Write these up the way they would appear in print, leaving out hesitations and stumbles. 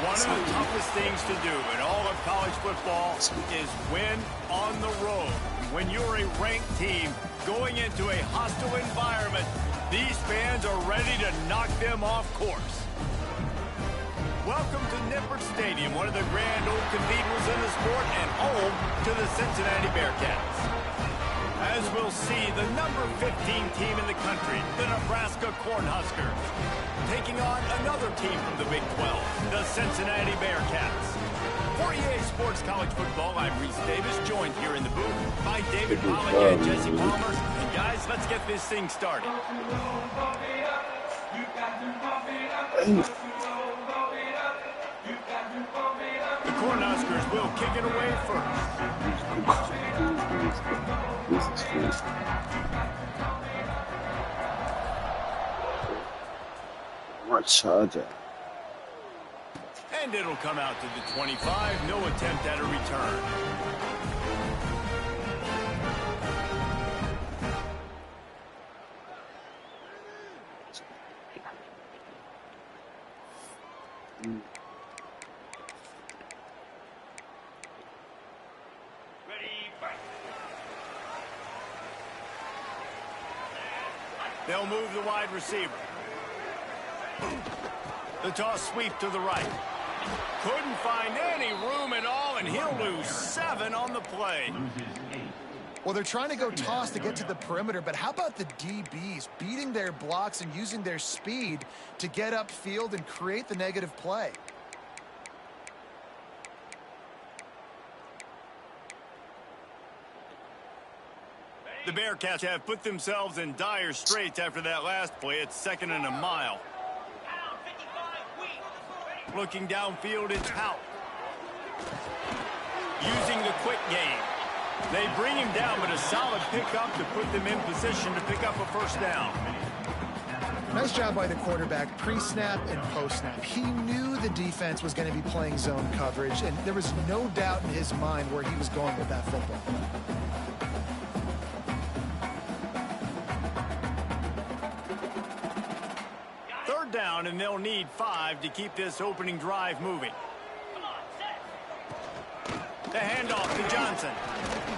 One of the toughest things to do in all of college football is win on the road. When you're a ranked team going into a hostile environment, these fans are ready to knock them off course. Welcome to Nippert Stadium, one of the grand old cathedrals in the sport and home to the Cincinnati Bearcats. As we'll see, the number 15 team in the country, the Nebraska Cornhuskers, taking on another team from the Big 12, the Cincinnati Bearcats. For Yeeee Sports College Football, I'm Reese Davis, joined here in the booth by David Pollock and Jesse Palmer. And guys, let's get this thing started. The Cornhuskers will kick it away first. Charger. And it'll come out to the 25. No attempt at a return. They'll move the wide receiver. The toss sweep to the right. Couldn't find any room at all, and he'll lose 7 on the play. Well, they're trying to go toss to get to the perimeter, but how about the DBs beating their blocks and using their speed to get upfield and create the negative play? The Bearcats have put themselves in dire straits after that last play. It's 2nd and a mile. Looking downfield, it's Hout. Using the quick game. They bring him down, but a solid pickup to put them in position to pick up a first down. Nice job by the quarterback, pre-snap and post-snap. He knew the defense was going to be playing zone coverage, and there was no doubt in his mind where he was going with that football. Down, and they'll need 5 to keep this opening drive moving. The handoff to Johnson.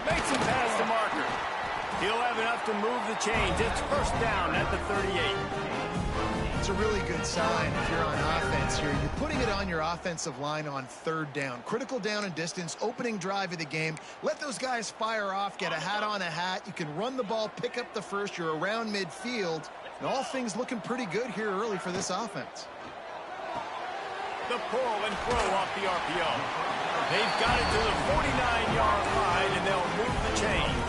Makes him pass the marker. He'll have enough to move the chains. It's first down at the 38. It's a really good sign if you're on offense here. You're putting it on your offensive line on 3rd down. Critical down and distance, opening drive of the game. Let those guys fire off, get a hat on a hat. You can run the ball, pick up the first. You're around midfield. And all things looking pretty good here early for this offense. The pull and throw off the RPO. They've got it to the 49-yard line, and they'll move the chains.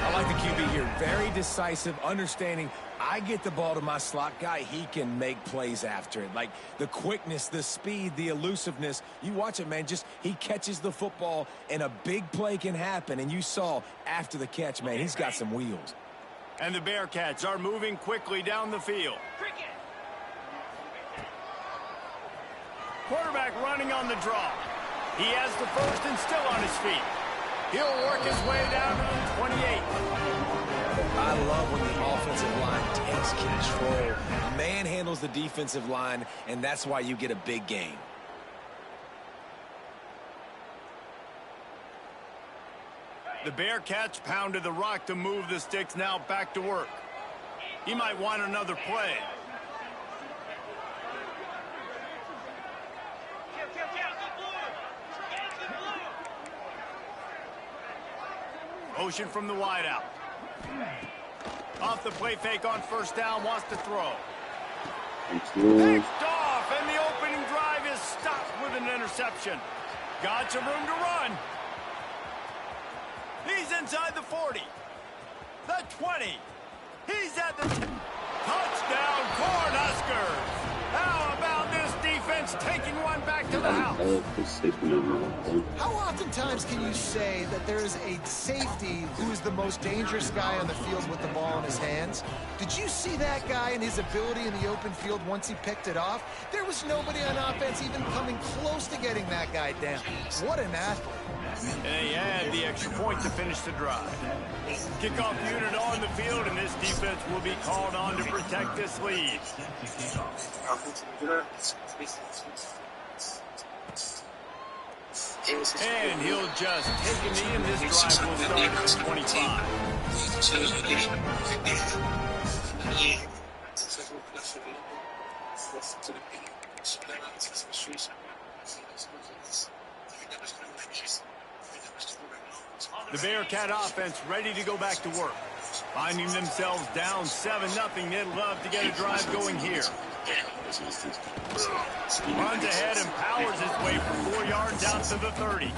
I like the QB here. Very decisive, understanding I get the ball to my slot guy, he can make plays after it. Like the quickness, the speed, the elusiveness. You watch it, man. Just he catches the football, and a big play can happen. And you saw after the catch, man, he's got some wheels. And the Bearcats are moving quickly down the field. Quarterback running on the draw. He has the first and still on his feet. He'll work his way down to the 28. I love when the offensive line takes control, manhandles the defensive line, and that's why you get a big gain. The Bearcats pounded the rock to move the sticks, now back to work. He might want another play. Motion from the wideout. Off the play fake on first down, wants to throw. Picked off, and the opening drive is stopped with an interception. Got some room to run. He's inside the 40. The 20. He's at the touchdown, Cornhuskers. How about this defense taking one back to the house? How oftentimes can you say that there is a safety who is the most dangerous guy on the field with the ball in his hands? Did you see that guy and his ability in the open field once he picked it off? There was nobody on offense even coming close to getting that guy down. What an athlete. And he had the extra point to finish the drive. Kickoff unit on the field, and this defense will be called on to protect this lead. And he'll just take a knee, and this drive will start at the 25. The Bearcat offense ready to go back to work. Finding themselves down 7-0, they'd love to get a drive going here. Runs ahead and powers his way for 4 yards out to the 30.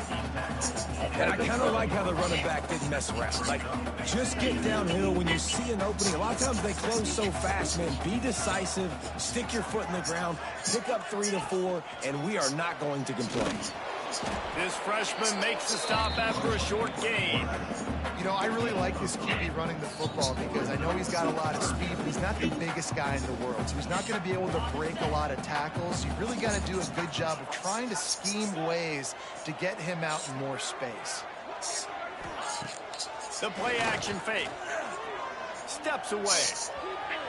And I kind of like how the running back didn't mess around. Like, just get downhill when you see an opening. A lot of times they close so fast, man. Be decisive, stick your foot in the ground, pick up 3 to 4, and we are not going to complain. This freshman makes the stop after a short gain. You know, I really like this QB running the football because I know he's got a lot of speed, but he's not the biggest guy in the world. So he's not going to be able to break a lot of tackles. You really got to do a good job of trying to scheme ways to get him out in more space. The play action fake. Steps away.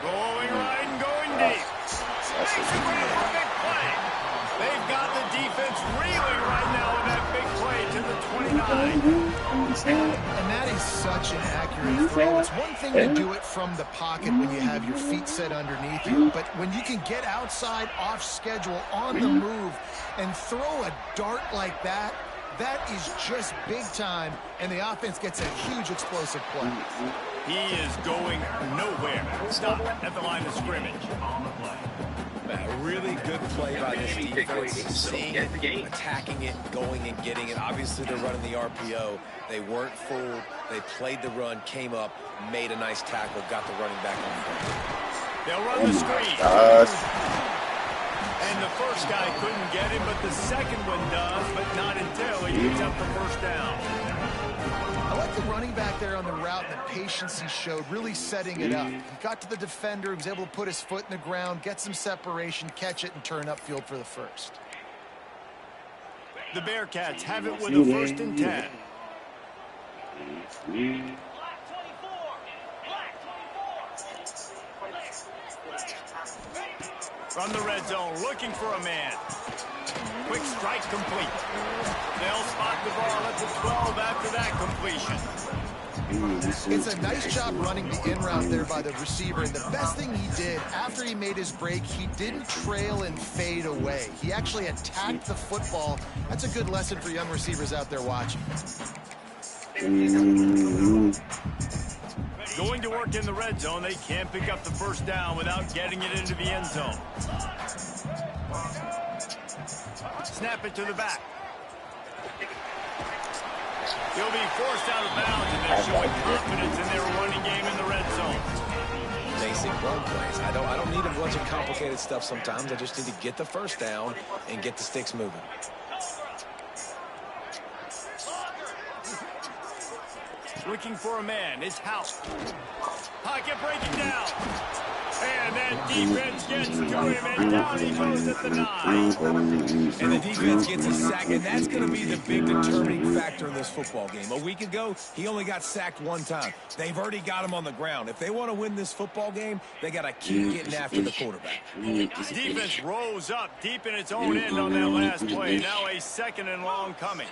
Going right and going deep. Makes a big play. They've got the defense reeling right now with that big play to the 29. And that is such an accurate throw. It's one thing to do it from the pocket when you have your feet set underneath you, but when you can get outside, off schedule, on the move, and throw a dart like that, that is just big time, and the offense gets a huge explosive play. He is going nowhere. Stop at the line of scrimmage. A really good play by this defense. Seeing it, attacking it, going and getting it. Obviously, they're running the RPO. They weren't fooled. They played the run, came up, made a nice tackle, got the running back on the play. They'll run the screen. And the first guy couldn't get him, but the second one does, but not until he picks up the first down. I like the running back there on the route and the patience he showed, really setting it up. He got to the defender, he was able to put his foot in the ground, get some separation, catch it, and turn upfield for the first. The Bearcats have it with a 1st and 10. From the red zone, looking for a man. Quick strike complete. They'll spot the ball at the 12 after that completion. It's a nice job running the in route there by the receiver. And the best thing he did after he made his break, he didn't trail and fade away. He actually attacked the football. That's a good lesson for young receivers out there watching. Going to work in the red zone, they can't pick up the first down without getting it into the end zone. Snap it to the back. He'll be forced out of bounds, and they're showing confidence in their running game in the red zone. Basic run plays. I don't need a bunch of complicated stuff sometimes. I just need to get the first down and get the sticks moving. Looking for a man is House. Pocket breaking down. And that defense gets to him, and down he goes at the 9. And the defense gets a sack, and that's going to be the big determining factor in this football game. A week ago, he only got sacked 1 time. They've already got him on the ground. If they want to win this football game, they got to keep getting after the quarterback. Defense rose up deep in its own end on that last play. Now a 2nd and long coming.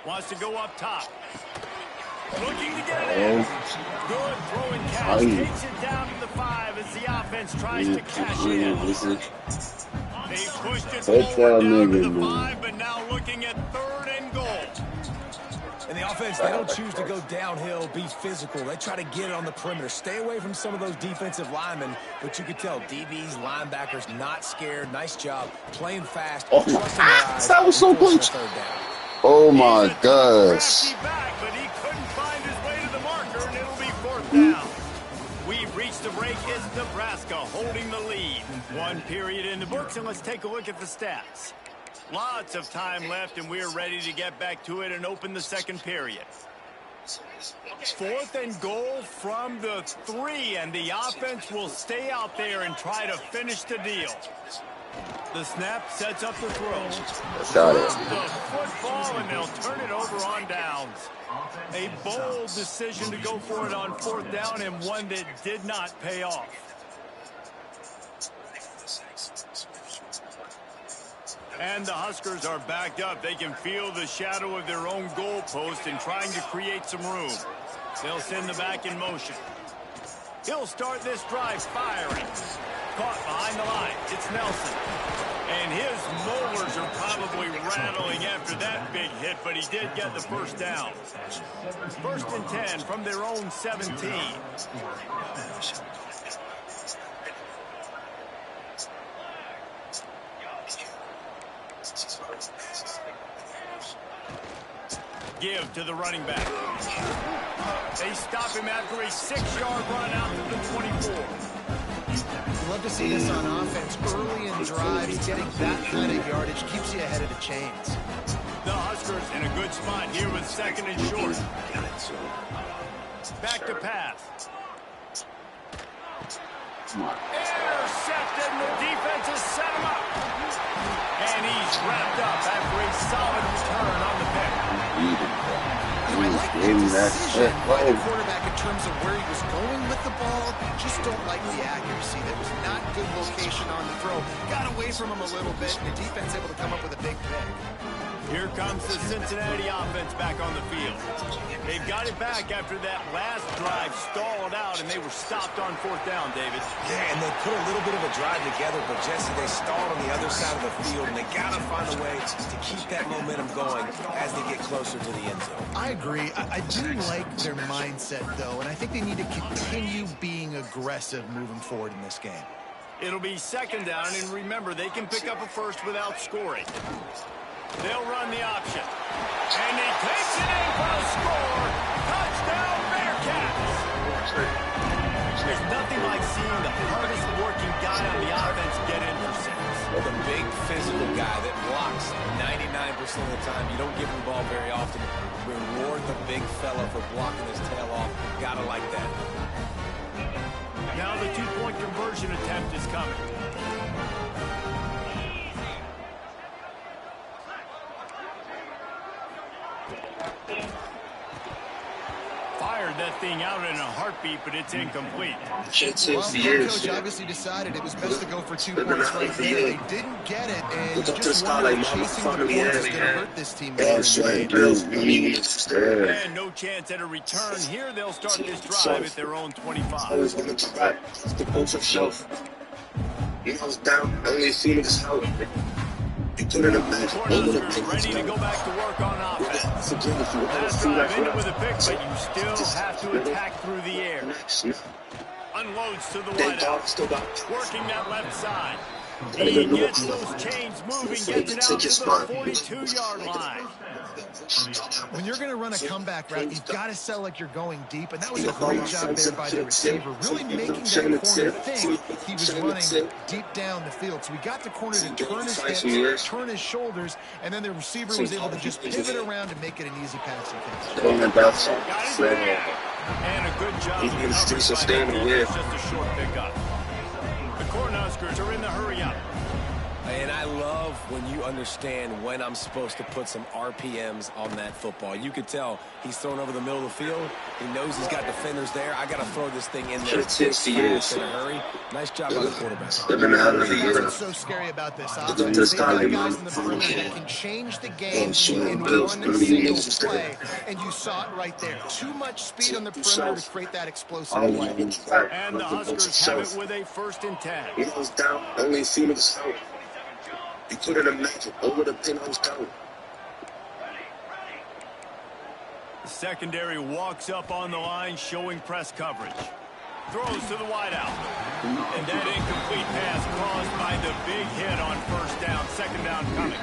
Wants to go up top. Looking to get it in. Good throwing catch. Takes it down to the 5 as the offense tries to cash in. They pushed it forward down to the 5, but now looking at 3rd and goal. And the offense, they don't choose to go downhill, be physical. They try to get it on the perimeter. Stay away from some of those defensive linemen, but you can tell DBs, linebackers, not scared. Nice job. Playing fast. Oh, that was so close. Oh my gosh. Back, but he couldn't find his way to the marker, and it'll be 4th down. We've reached the break. It's Nebraska holding the lead. 1 period in the books, and let's take a look at the stats. Lots of time left, and we're ready to get back to it and open the 2nd period. 4th and goal from the 3, and the offense will stay out there and try to finish the deal. The snap sets up the throw. Got it. The football, and they'll turn it over on downs. A bold decision to go for it on 4th down, and one that did not pay off. And the Huskers are backed up. They can feel the shadow of their own goalpost and trying to create some room. They'll send the back in motion. He'll start this drive firing. Caught behind the line. It's Nelson. And his molars are probably rattling after that big hit, but he did get the first down. 1st and 10 from their own 17. Give to the running back. They stop him after a 6-yard run out to the 24. You love to see this on offense. Early in drives, getting that kind of yardage keeps you ahead of the chains. The Huskers in a good spot here with 2nd and short. Back to pass. Intercepted, and the defense has set him up. And he's wrapped up after a solid return on the pick. I like the decision by the quarterback in terms of where he was going with the ball. Just don't like the accuracy. That was not good location on the throw. Got away from him a little bit, and the defense able to come up with a big pick. Here comes the Cincinnati offense back on the field. They've got it back after that last drive stalled out, and they were stopped on 4th down, David. Yeah, and they put a little bit of a drive together, but Jesse, they stalled on the other side of the field, and they got to find a way to keep that momentum going as they get closer to the end zone. I agree. I do like their mindset, though, and I think they need to continue being aggressive moving forward in this game. It'll be 2nd down, and remember, they can pick up a first without scoring. They'll run the option. And he takes it in for a score. Touchdown, Bearcats. There's nothing like seeing the hardest working guy on the offense get in for 6. The big physical guy that blocks 99% of the time. You don't give him the ball very often. Reward the big fella for blocking his tail off. Gotta like that. Now the 2-point conversion attempt is coming. Fired that thing out in a heartbeat, but it's incomplete. Well, the coach obviously decided it was best to go for 2 points right there. They didn't get it, and just wonder if chasing the points is going to hurt this team more than the And no chance at a return here. They'll start this drive at their own 25. I was on the track, the coach shelf. He was down, only seen his help. He put in a match. Cornhuskers ready to go back to work on offense. Last drive ended with a pick, but you still have to attack through the air. Unloads to the wideout. Working that left side. He gets those chains moving, gets it out to the 42-yard line. When you're going to run a comeback route, you've got to sell like you're going deep, and that was a great job there by the receiver, really making that corner think he was running deep down the field. So he got the corner to turn his hips, turn his shoulders, and then the receiver was able to just pivot around and make it an easy pass to catch. And a good job. It's just a short pickup. The Cornhuskers are in the hurry up. And I love when you understand when I'm supposed to put some RPMs on that football. You could tell he's thrown over the middle of the field. He knows he's got defenders there. I got to throw this thing in there fast in a hurry. Nice job by the quarterback. What's so scary about this offense? They got guys in the perimeter that can change the game in one single play, and you saw it right there. Too much speed on the perimeter to create that explosive play. And the Huskers have it with a 1st and 10. He was down, only seen his help. He put in a match over the pin house down. The secondary walks up on the line, showing press coverage. Throws to the wideout. And that incomplete pass caused by the big hit on 1st down. 2nd down coming.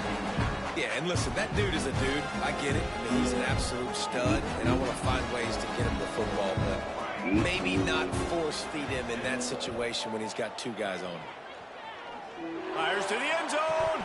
Yeah, and listen, that dude is a dude. I get it. I mean, he's an absolute stud, and I want to find ways to get him the football, but maybe not force feed him in that situation when he's got 2 guys on him. Fires to the end zone.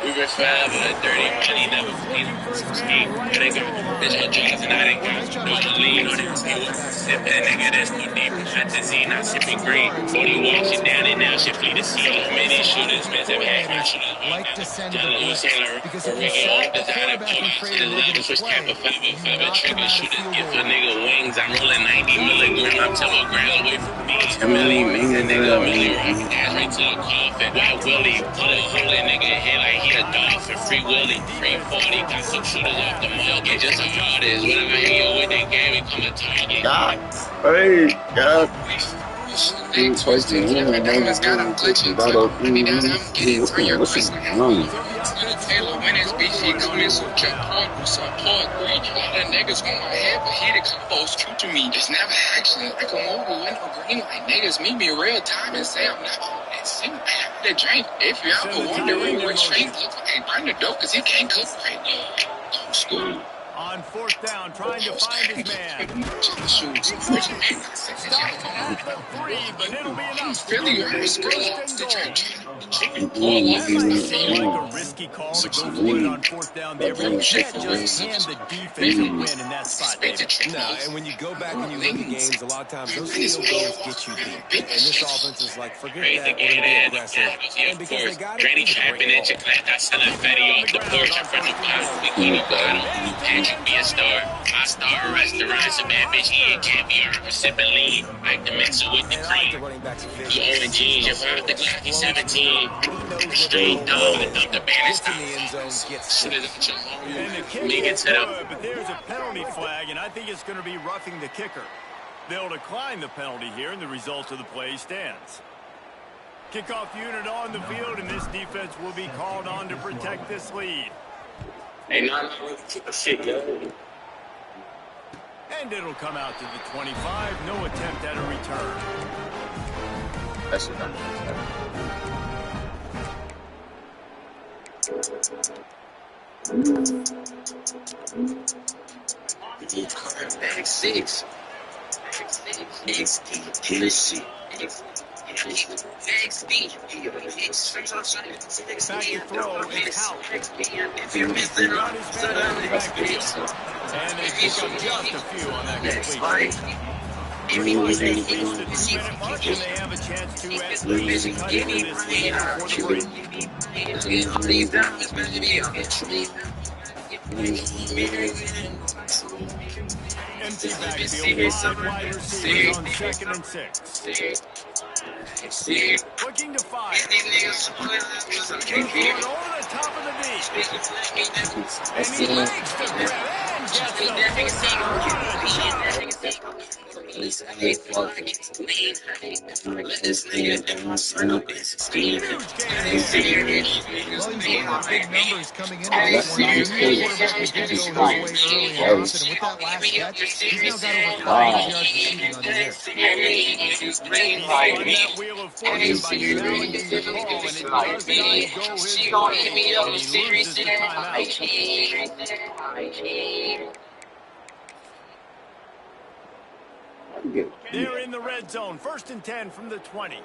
We were found with a dirty money, never played skate. They got bitch on drugs and I didn't got no lean on it. Sip that nigga, that's no deep. Cut the Z, not sipping green. 40 walks it down and now shit flee the sea. Many shooters, man, have had my shooters. Like to send the John blitz, Taylor, because if you Origo, sack the designer, quarterback and create a negative switch play, cap of you feather, knock them trigger out of shooters. field Give goal. a nigga wings, I'm rolling 90 milligrams. I'm 10 grams away from me. A milli, make a nigga a milli rock. Ass right to the coffin. White Willie, put a hole in nigga head like he a dog for free willing, free 40. Got some shooters off the market. Just an artist. When I hang out with that game, become a target. God, hey, God. Twice the woman, Diamonds got him glitching. Let me down, I'm getting what's on your going wrist. on? Taylor, when it's BC coming, so jump on, support. A lot of niggas on my head, but he the combos true to me. It's never action. Like a movie with no green light. Niggas meet me real time and say I'm not on that scene. I have to drink. If you ever wondering what straight look like, burn the dope, cause he can't cook right. Old school. On fourth down, trying to find his man. Stop at the 3, but it'll be enough to Really convert hurts. first and goal. That might seem like a risky call to go for it on fourth down there, but you can't just hand the defense a win in that spot, David. No, and when you go back and you look at games, a lot of times those field goals get you beat. And this offense is like, forget that, we're going to be aggressive. And because they got it, Granny it's a trapping great at your class. I sell a fatty off the porch in front of Pop. Bikini bottom. Can't you be a star? I star a restaurant. It's a bad bitch eating caviar. I'm sipping lean. Like the mixer with the cream. You own jeans. You bought the Glocky 17. Straight dog. I thought the band is And the kick is good, but there's a penalty flag, and I think it's going to be roughing the kicker. They'll decline the penalty here, and the result of the play stands. Kickoff unit on the field, and this defense will be called on to protect this lead. Hey, not really keep a shit, yo. And it'll come out to the 25. No attempt at a return. That's enough. Back six. XD. Back to throw is out. If you miss it, And they pick up just a few on that completion. They have a chance to at least cut into this lead before the empty backfield, wide receivers on 2nd and 6. Looking to fire. Going over the top of the knee. And he makes the grab and gets the Big numbers coming into this one. The quarterback was going to go his way early and often. And with that last catch, he's now got over 500 yards receiving on the year. He's on that wheel of fortune by challenging the call, and it does not go his way. And he loses the timeout. They're in the red zone. 1st and 10 from the 20.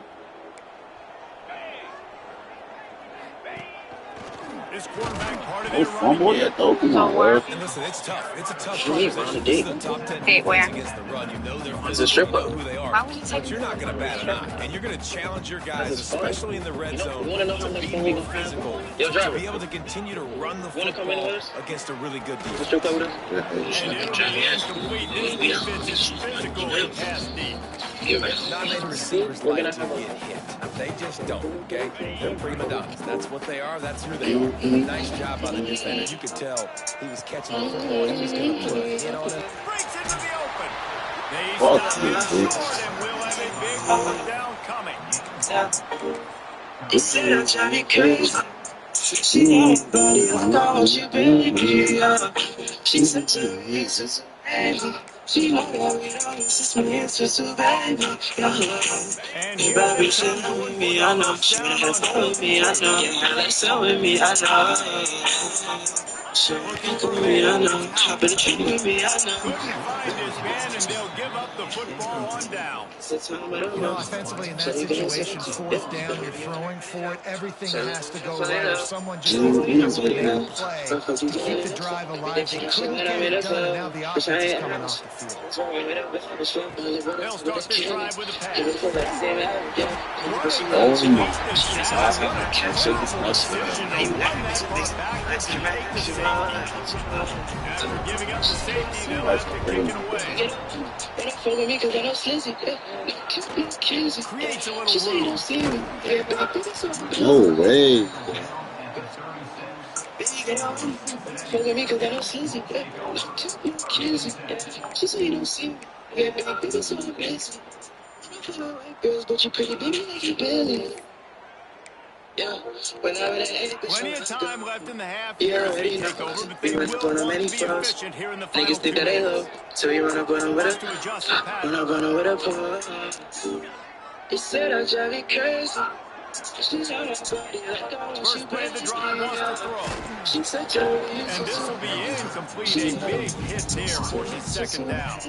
This quarterback part of their Fumble that though. Come on, And listen, it's tough. It's a tough proposition. This is the top 10 defense against the run. You know they're physical, you know who they are. But you're not going to bat an eye. And you're going to challenge your guys, especially in the red zone, to be more physical, to be able to continue to run the football against a really good defense. And it'll be incomplete. This defense is physical and pass deep. Not many receivers like to get hit. They just don't, okay? They're prima donnas. That's what they are. That's who they are. Nice job by the defender. You could tell he was catching the football. He was going to put a hit on it. Breaks into the open. They stop this short, and we'll have a big fourth down coming. They said I'm driving crazy. She ain't body, I thought she baby. She's such a Jesus. She know that we don't exist, my answers to baby. And You baby should know with me, I know. She wanna have fun with me, I know. Yeah, let's sell with me, I know. So pick with me, I know. Hop in the tree with me, I know. couldn't find his man, and they'll give up the football on down. Offensively in that situation, 4th down, you're throwing for it. Everything has to go right. If someone just isn't able to make a play to keep the drive alive, they couldn't get it done, and now the offense is coming off the field. They'll start this drive with a pass. After giving up the safety, they'll have to kick it away. Creates a little room. No way. Baby girl, forgive me 'cause I don't sense it. You kiss it. She say you don't see me. Yeah, baby, it's so amazing. I don't know white girls, but you pretty baby like you busy. Yeah, whenever they hate this Plenty one, of time left in the half you here as they already know. take over, but We they run up will on them want many to be fronts. efficient here in the final Niggas think 2 that they minutes. love, so we run up on them with Wants to a, adjust the run up pattern. on them with a pull. They said I drive me crazy. She's on my body like I want she First play of the crazy. drive wants to throw. She's such a And this will be incomplete. A big hit there forces second down.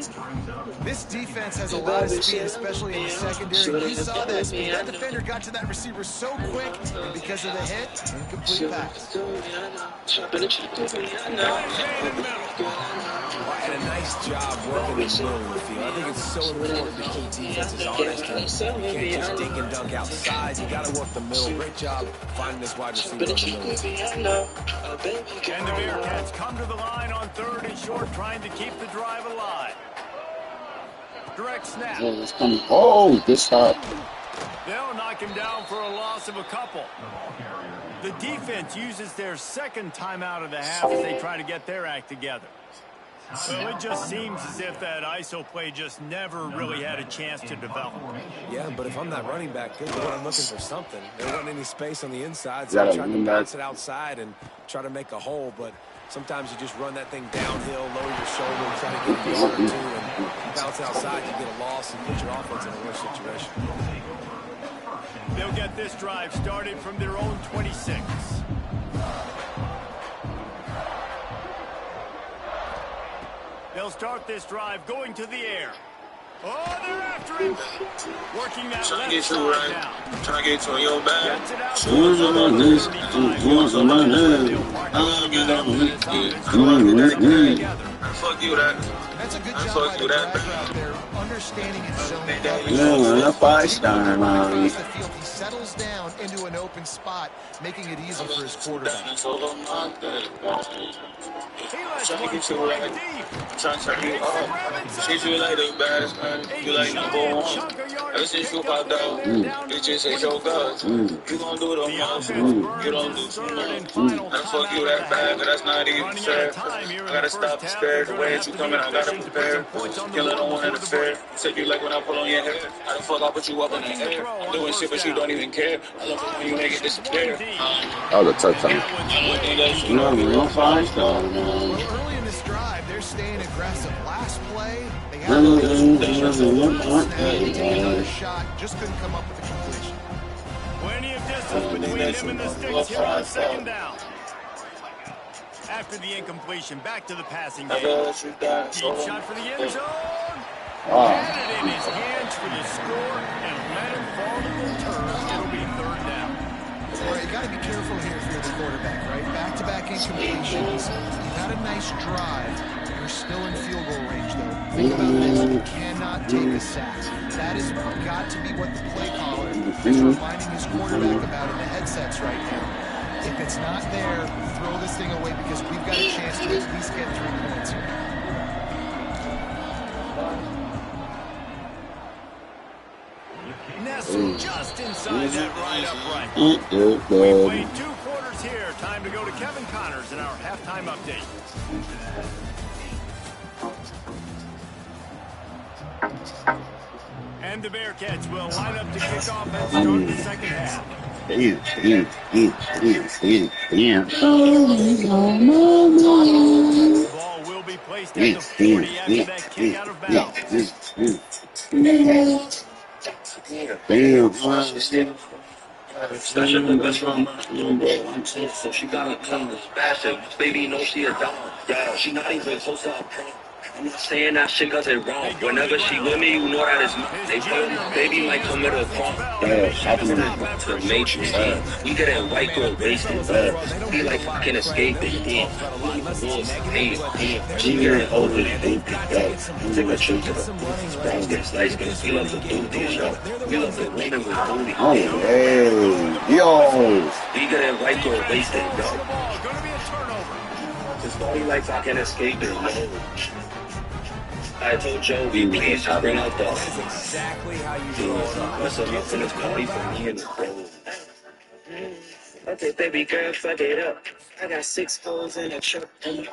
This defense has a lot of speed, especially in the secondary. You saw that speed. That defender got to that receiver so quick, and because of the hit, incomplete pass. Made in the middle. And a nice job working the middle of the field. I think it's so important to keep defenses honest. You can't just dink and dunk outside. You got to work the middle. Great job finding this wide receiver in the middle. And the Bearcats come to the line on 3rd and short, trying to keep the drive alive. Direct snap. Yeah, it's coming. Oh, this time. They'll knock him down for a loss of a couple. The defense uses their second timeout of the half as they try to get their act together. Well, it just seems as if that ISO play just never really had a chance to develop. Yeah, but if I'm not running back, good Lord, I'm looking for something. There wasn't any space on the inside, so I tried to bounce it outside and try to make a hole, but sometimes you just run that thing downhill, lower your shoulder, try to get a yard or two, and bounce outside, you get a loss and put your offense in a worse situation. They'll get this drive started from their own 26. They'll start this drive going to the air. Oh, they're after him. Working that left side down. Trying to get to your bag. Gets it out to the 35. Fuck you that. That's a good job by the driver out there, understanding his zone. Yeah, 5-star, man. He settles down into an open spot, making it easy for his quarterback. He lets one fly deep. Trying to turn you off. Treat you like the baddest man. You like number one. Ever since you popped out, bitches ain't your guts. You gon' do the most. You don't do too much. I fuck you that bad, but that's not even fair. I gotta stop the stairs. The way that you coming, I gotta prepare. Killer don't want to interfere. Said you like when I pull on your hair. How the fuck I put you up in the air? I'm doing shit, but you don't even care. I love it when you make it disappear. That was a touchdown. Real 5-star, man. Well, early in this drive, they're staying aggressive. Last play, they had another shot, just couldn't come up with a completion. Plenty of distance between him and the sticks here on second down. After the incompletion, back to the passing game. Deep shot for the end zone. Had it in his hands for the score and let him fall to the turf. It'll be 3rd down. All right, you got to be careful here if you're the quarterback, right? Back-to-back incompletions. You've had a nice drive. You're still in field goal range, though. Think about this. You cannot take a sack. That has got to be what the play caller is reminding his quarterback about in the headsets right now. If it's not there, throw this thing away because we've got a chance to at least get 3 points here. Nestled just inside that right upright. We played 2 quarters here. Time to go to Kevin Connors in our halftime update. And the Bearcats will line up to kick off and start the second half. Ball will be placed at the 40 after that kick out of bounds. Special the best from so she got a tongue that's bastard. Baby knows she a dog. Yeah, she not even close to a pro. I'm not saying that shit cause it wrong. Whenever she with me, you know that it's they put baby might commit a crime. To the matrix. We get a white girl wasted. We like fucking escaping. She getting older than take a trip to the brown get sliced cause we love to do this, yo. We love the women with booty. Oh, hey, yo. We getting white girl wasted, yo. Just don't like fucking escaping, yo. I told Joe, please just bring out the. That's exactly how you do it. What's up in this party for me and the bro? Okay, baby girl, fuck it up. I got 6 holes in a truck. And